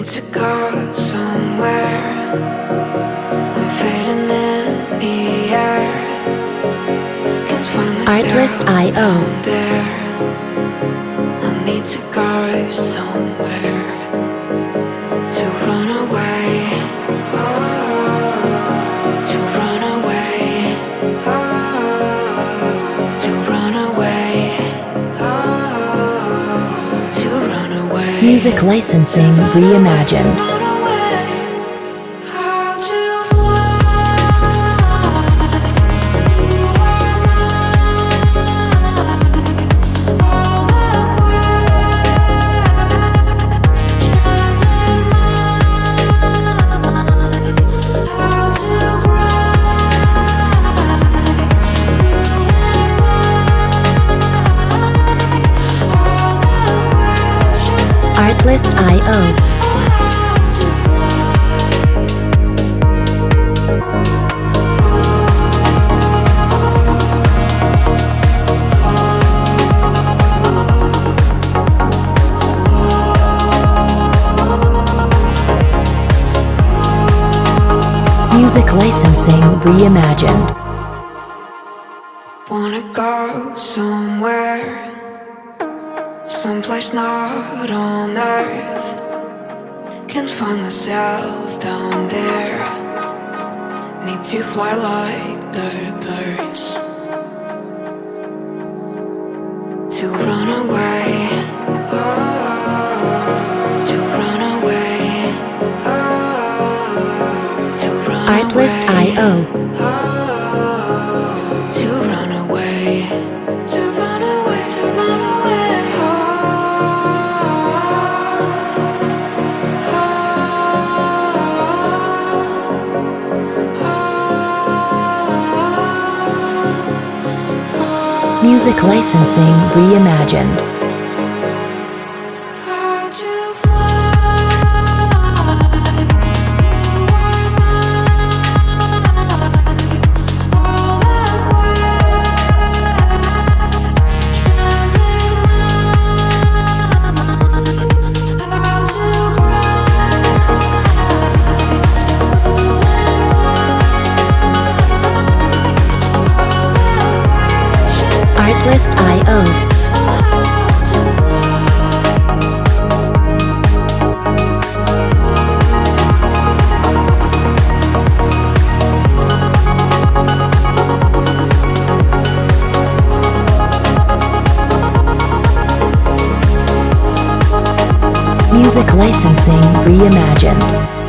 need to go somewhere. I'm fading in the air. Can't find myself down there. I need to go somewhere to run away. To run away. To run away. To run away. Music licensing reimagined. Artlist.io. Music licensing reimagined. Wanna go somewhere, someplace not on earth. Can't find myself down there. Need to fly like the birds. To run away. To run away. To run away. Artlist.io. To run away. To run away. To run away. Music licensing reimagined. Artlist.io. Music licensing reimagined.